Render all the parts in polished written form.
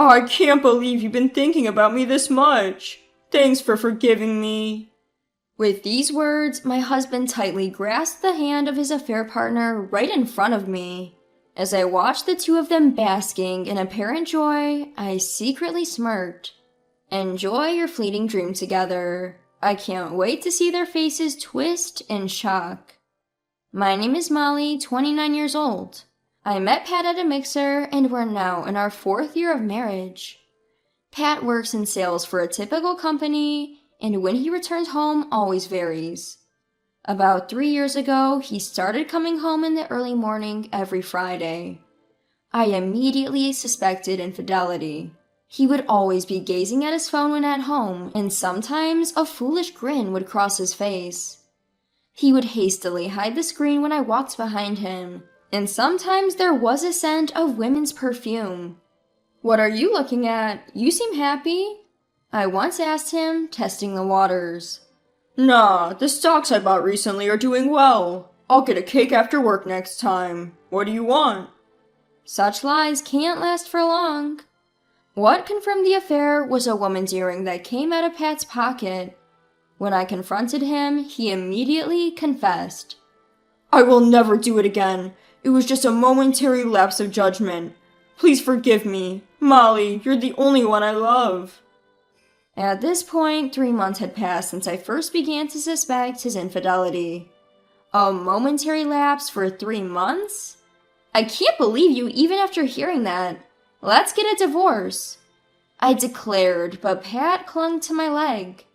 I can't believe you've been thinking about me this much. Thanks for forgiving me." With these words, my husband tightly grasped the hand of his affair partner right in front of me. As I watched the two of them basking in apparent joy, I secretly smirked. Enjoy your fleeting dream together. I can't wait to see their faces twist in shock. My name is Molly, 29 years old. I met Pat at a mixer, and we're now in our 4th year of marriage. Pat works in sales for a typical company, and when he returns home always varies. About 3 years ago, he started coming home in the early morning every Friday. I immediately suspected infidelity. He would always be gazing at his phone when at home, and sometimes a foolish grin would cross his face. He would hastily hide the screen when I walked behind him, and sometimes there was a scent of women's perfume. "What are you looking at? You seem happy," I once asked him, testing the waters. "Nah, the stocks I bought recently are doing well. I'll get a cake after work next time. What do you want?" Such lies can't last for long. What confirmed the affair was a woman's earring that came out of Pat's pocket. When I confronted him, he immediately confessed. "I will never do it again. It was just a momentary lapse of judgment. Please forgive me. Molly, you're the only one I love." At this point, 3 months had passed since I first began to suspect his infidelity. A momentary lapse for 3 months? I can't believe you even after hearing that. Let's get a divorce, I declared, but Pat clung to my leg.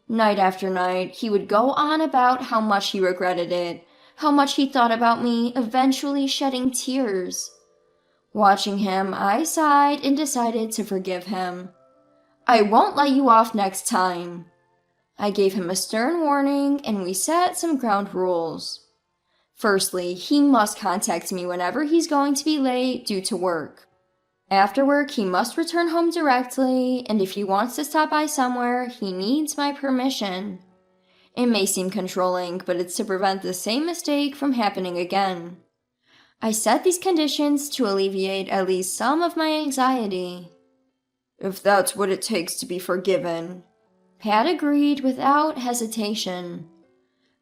Night after night, he would go on about how much he regretted it, how much he thought about me, eventually shedding tears. Watching him, I sighed and decided to forgive him. "I won't let you off next time." I gave him a stern warning, and we set some ground rules. Firstly, he must contact me whenever he's going to be late due to work. After work, he must return home directly, and if he wants to stop by somewhere, he needs my permission. It may seem controlling, but it's to prevent the same mistake from happening again. I set these conditions to alleviate at least some of my anxiety. "If that's what it takes to be forgiven," Pat agreed without hesitation.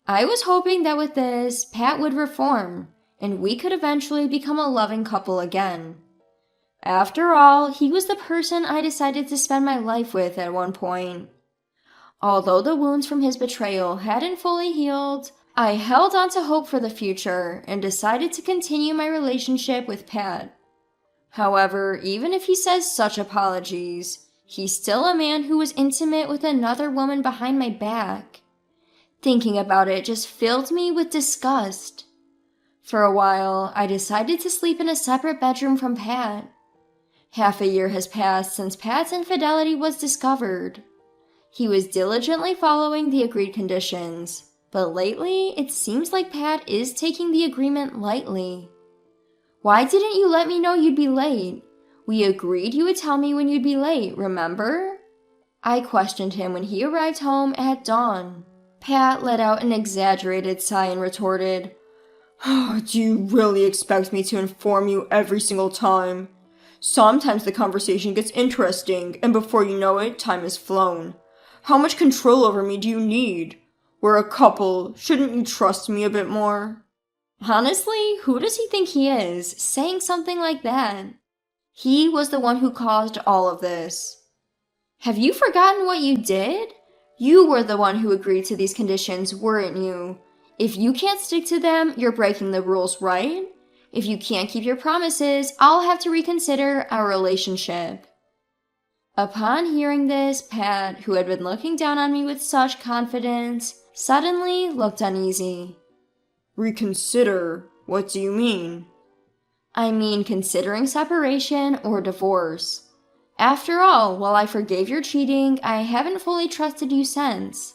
I was hoping that with this, Pat would reform, and we could eventually become a loving couple again. After all, he was the person I decided to spend my life with at one point. Although the wounds from his betrayal hadn't fully healed, I held on to hope for the future and decided to continue my relationship with Pat. However, even if he says such apologies, he's still a man who was intimate with another woman behind my back. Thinking about it just filled me with disgust. For a while, I decided to sleep in a separate bedroom from Pat. Half a year has passed since Pat's infidelity was discovered. He was diligently following the agreed conditions, but lately it seems like Pat is taking the agreement lightly. "Why didn't you let me know you'd be late? We agreed you would tell me when you'd be late, remember?" I questioned him when he arrived home at dawn. Pat let out an exaggerated sigh and retorted, "Do you really expect me to inform you every single time? Sometimes the conversation gets interesting, and before you know it, time has flown. How much control over me do you need? We're a couple. Shouldn't you trust me a bit more?" Honestly, who does he think he is, saying something like that? He was the one who caused all of this. Have you forgotten what you did? You were the one who agreed to these conditions, weren't you? If you can't stick to them, you're breaking the rules, right? If you can't keep your promises, I'll have to reconsider our relationship. Upon hearing this, Pat, who had been looking down on me with such confidence, suddenly looked uneasy. "Reconsider? What do you mean?" I mean considering separation or divorce. After all, while I forgave your cheating, I haven't fully trusted you since.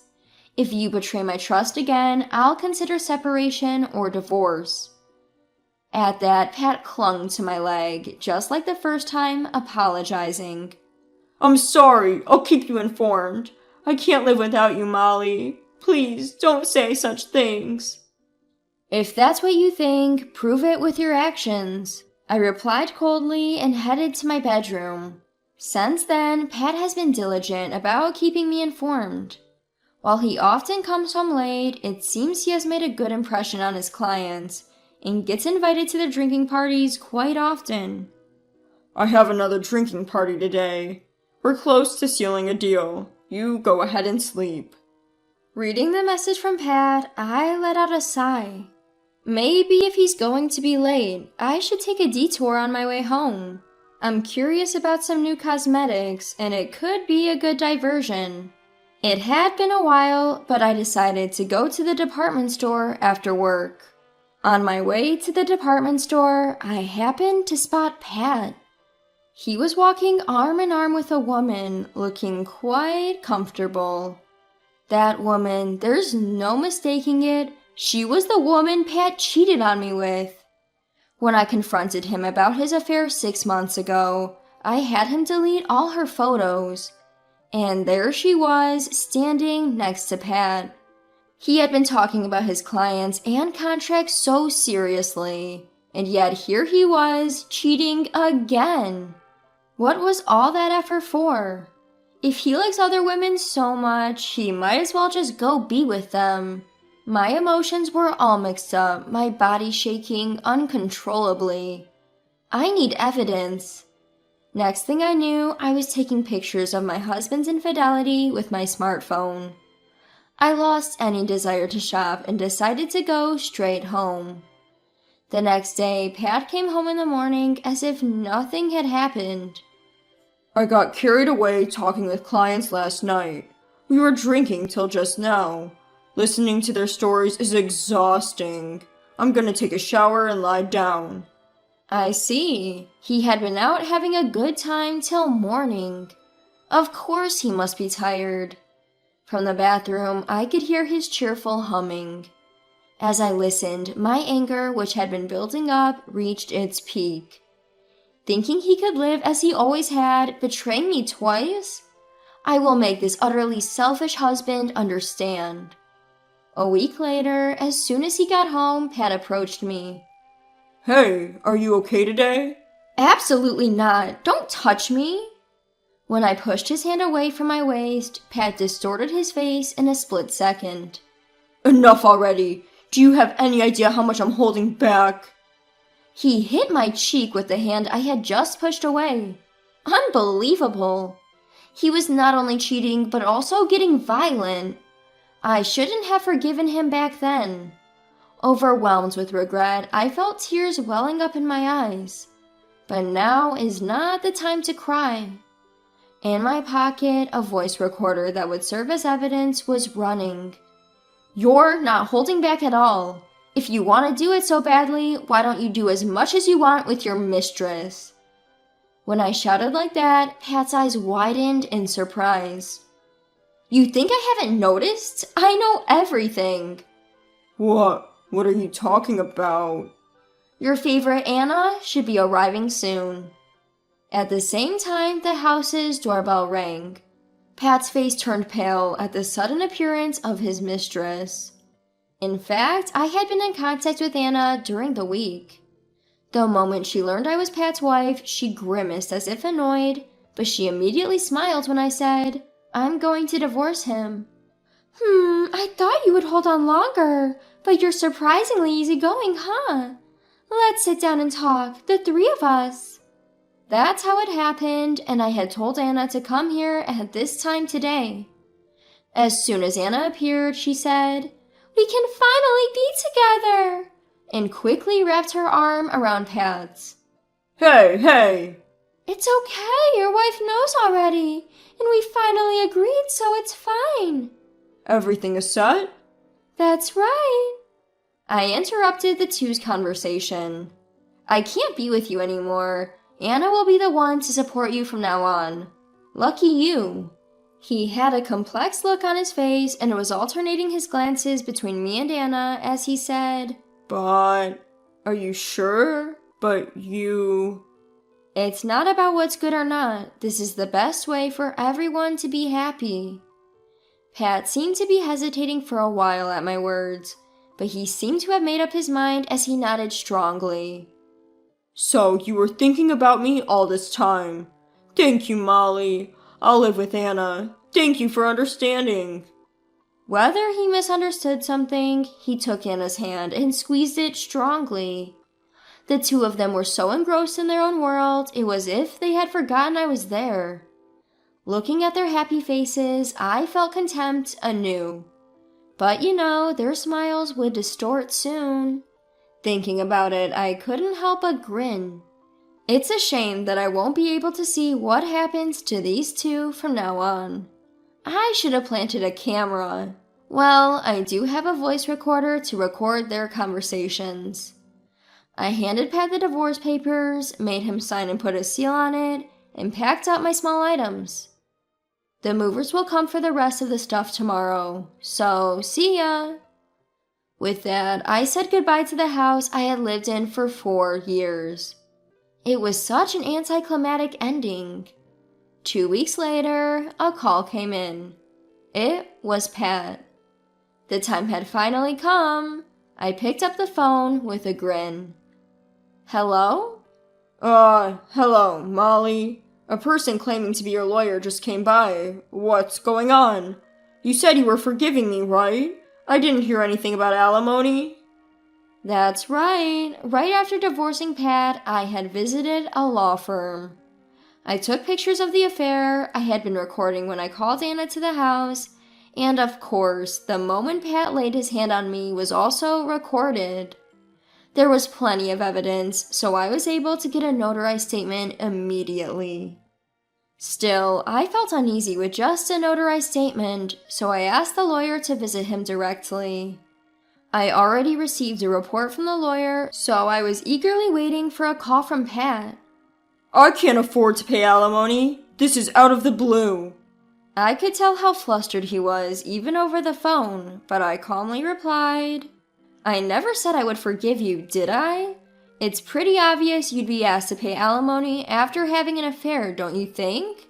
If you betray my trust again, I'll consider separation or divorce. At that, Pat clung to my leg, just like the first time, apologizing. "I'm sorry. I'll keep you informed. I can't live without you, Molly. Please, don't say such things." If that's what you think, prove it with your actions. I replied coldly and headed to my bedroom. Since then, Pat has been diligent about keeping me informed. While he often comes home late, it seems he has made a good impression on his clients and gets invited to their drinking parties quite often. I have another drinking party today. We're close to sealing a deal. You go ahead and sleep. Reading the message from Pat, I let out a sigh. Maybe if he's going to be late, I should take a detour on my way home. I'm curious about some new cosmetics, and it could be a good diversion. It had been a while, but I decided to go to the department store after work. On my way to the department store, I happened to spot Pat. He was walking arm in arm with a woman, looking quite comfortable. That woman, there's no mistaking it, she was the woman Pat cheated on me with. When I confronted him about his affair 6 months ago, I had him delete all her photos. And there she was, standing next to Pat. He had been talking about his clients and contracts so seriously, and yet here he was, cheating again. What was all that effort for? If he likes other women so much, he might as well just go be with them. My emotions were all mixed up, my body shaking uncontrollably. I need evidence. Next thing I knew, I was taking pictures of my husband's infidelity with my smartphone. I lost any desire to shop and decided to go straight home. The next day, Pat came home in the morning as if nothing had happened. I got carried away talking with clients last night. We were drinking till just now. Listening to their stories is exhausting. I'm gonna take a shower and lie down. I see. He had been out having a good time till morning. Of course he must be tired. From the bathroom, I could hear his cheerful humming. As I listened, my anger, which had been building up, reached its peak. Thinking he could live as he always had, betraying me twice? I will make this utterly selfish husband understand. A week later, as soon as he got home, Pat approached me. Hey, are you okay today? Absolutely not. Don't touch me. When I pushed his hand away from my waist, Pat distorted his face in a split second. Enough already. Do you have any idea how much I'm holding back? He hit my cheek with the hand I had just pushed away. Unbelievable. He was not only cheating, but also getting violent. I shouldn't have forgiven him back then. Overwhelmed with regret, I felt tears welling up in my eyes. But now is not the time to cry. In my pocket, a voice recorder that would serve as evidence was running. You're not holding back at all. If you want to do it so badly, why don't you do as much as you want with your mistress? When I shouted like that, Pat's eyes widened in surprise. You think I haven't noticed? I know everything. What? What are you talking about? Your favorite Anna should be arriving soon. At the same time, the house's doorbell rang. Pat's face turned pale at the sudden appearance of his mistress. In fact, I had been in contact with Anna during the week. The moment she learned I was Pat's wife, she grimaced as if annoyed, but she immediately smiled when I said, I'm going to divorce him. I thought you would hold on longer, but you're surprisingly easygoing, huh? Let's sit down and talk, the three of us. That's how it happened, and I had told Anna to come here at this time today. As soon as Anna appeared, she said, We can finally be together, and quickly wrapped her arm around Pat's. Hey! It's okay, your wife knows already, and we finally agreed, so it's fine. Everything is set? That's right. I interrupted the two's conversation. I can't be with you anymore. Anna will be the one to support you from now on. Lucky you. He had a complex look on his face and was alternating his glances between me and Anna as he said, But, are you sure? But you... It's not about what's good or not. This is the best way for everyone to be happy. Pat seemed to be hesitating for a while at my words, but he seemed to have made up his mind as he nodded strongly. So you were thinking about me all this time. Thank you, Molly. I'll live with Anna. Thank you for understanding. Whether he misunderstood something, he took Anna's hand and squeezed it strongly. The two of them were so engrossed in their own world, it was as if they had forgotten I was there. Looking at their happy faces, I felt contempt anew. But their smiles would distort soon. Thinking about it, I couldn't help but grin. It's a shame that I won't be able to see what happens to these two from now on. I should have planted a camera. Well, I do have a voice recorder to record their conversations. I handed Pat the divorce papers, made him sign and put a seal on it, and packed up my small items. The movers will come for the rest of the stuff tomorrow, so see ya! With that, I said goodbye to the house I had lived in for 4 years. It was such an anticlimactic ending. 2 weeks later, a call came in. It was Pat. The time had finally come. I picked up the phone with a grin. Hello? Hello, Molly. A person claiming to be your lawyer just came by. What's going on? You said you were forgiving me, right? I didn't hear anything about alimony. That's right. Right after divorcing Pat, I had visited a law firm. I took pictures of the affair I had been recording when I called Anna to the house, and of course, the moment Pat laid his hand on me was also recorded. There was plenty of evidence, so I was able to get a notarized statement immediately. Still, I felt uneasy with just a notarized statement, so I asked the lawyer to visit him directly. I already received a report from the lawyer, so I was eagerly waiting for a call from Pat. I can't afford to pay alimony. This is out of the blue. I could tell how flustered he was, even over the phone, but I calmly replied, I never said I would forgive you, did I? It's pretty obvious you'd be asked to pay alimony after having an affair, don't you think?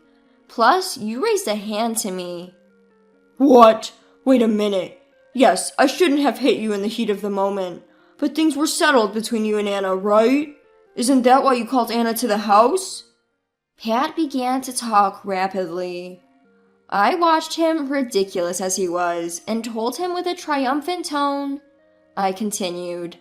Plus, you raised a hand to me. What? Wait a minute. Yes, I shouldn't have hit you in the heat of the moment, but things were settled between you and Anna, right? Isn't that why you called Anna to the house? Pat began to talk rapidly. I watched him, ridiculous as he was, and told him with a triumphant tone. I continued,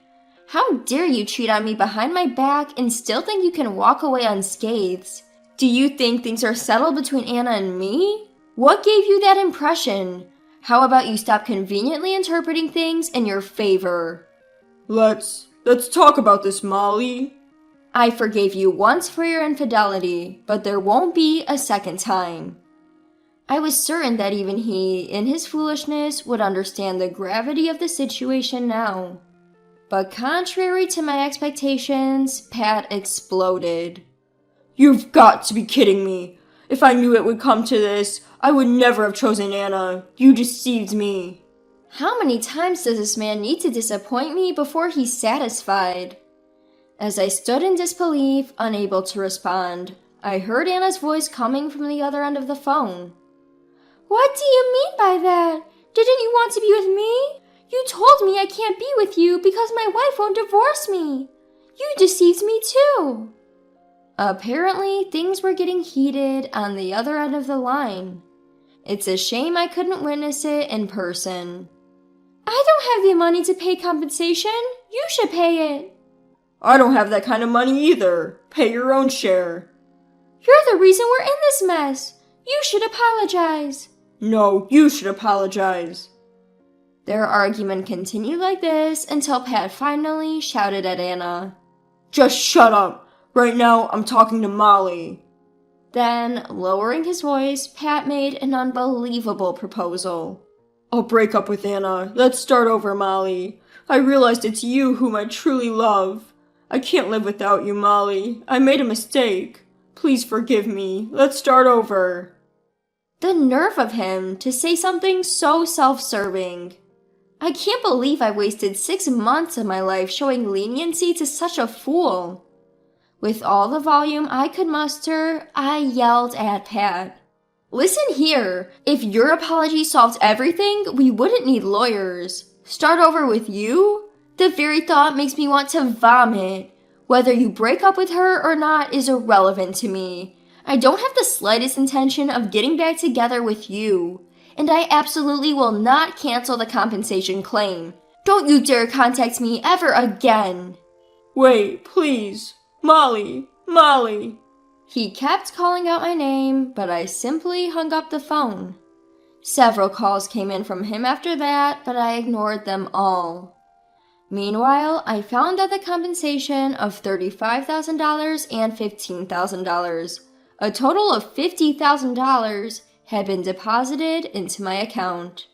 How dare you cheat on me behind my back and still think you can walk away unscathed? Do you think things are settled between Anna and me? What gave you that impression? How about you stop conveniently interpreting things in your favor? Let's talk about this, Molly. I forgave you once for your infidelity, but there won't be a second time. I was certain that even he, in his foolishness, would understand the gravity of the situation now. But contrary to my expectations, Pat exploded. You've got to be kidding me. If I knew it would come to this, I would never have chosen Anna. You deceived me. How many times does this man need to disappoint me before he's satisfied? As I stood in disbelief, unable to respond, I heard Anna's voice coming from the other end of the phone. What do you mean by that? Didn't you want to be with me? You told me I can't be with you because my wife won't divorce me. You deceived me too. Apparently, things were getting heated on the other end of the line. It's a shame I couldn't witness it in person. I don't have the money to pay compensation. You should pay it. I don't have that kind of money either. Pay your own share. You're the reason we're in this mess. You should apologize. No, you should apologize. Their argument continued like this until Pat finally shouted at Anna. Just shut up. Right now, I'm talking to Molly. Then, lowering his voice, Pat made an unbelievable proposal. I'll break up with Anna. Let's start over, Molly. I realized it's you whom I truly love. I can't live without you, Molly. I made a mistake. Please forgive me. Let's start over. The nerve of him to say something so self-serving. I can't believe I wasted 6 months of my life showing leniency to such a fool. With all the volume I could muster, I yelled at Pat. Listen here, if your apology solved everything, we wouldn't need lawyers. Start over with you? The very thought makes me want to vomit. Whether you break up with her or not is irrelevant to me. I don't have the slightest intention of getting back together with you, and I absolutely will not cancel the compensation claim. Don't you dare contact me ever again. Wait, please. Molly, Molly. He kept calling out my name, but I simply hung up the phone. Several calls came in from him after that, but I ignored them all. Meanwhile, I found out the compensation of $35,000 and $15,000, a total of $50,000, had been deposited into my account.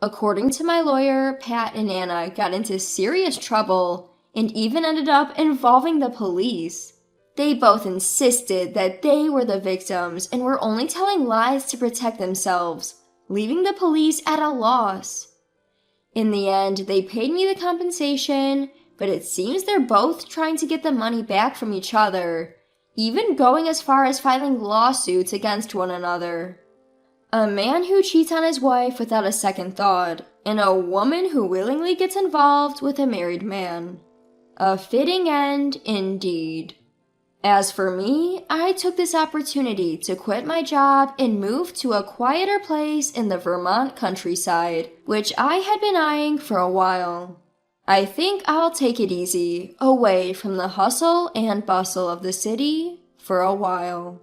According to my lawyer, Pat and Anna got into serious trouble and even ended up involving the police. They both insisted that they were the victims and were only telling lies to protect themselves, leaving the police at a loss. In the end, they paid me the compensation, but it seems they're both trying to get the money back from each other, even going as far as filing lawsuits against one another. A man who cheats on his wife without a second thought, and a woman who willingly gets involved with a married man. A fitting end indeed. As for me, I took this opportunity to quit my job and move to a quieter place in the Vermont countryside, which I had been eyeing for a while. I think I'll take it easy, away from the hustle and bustle of the city for a while.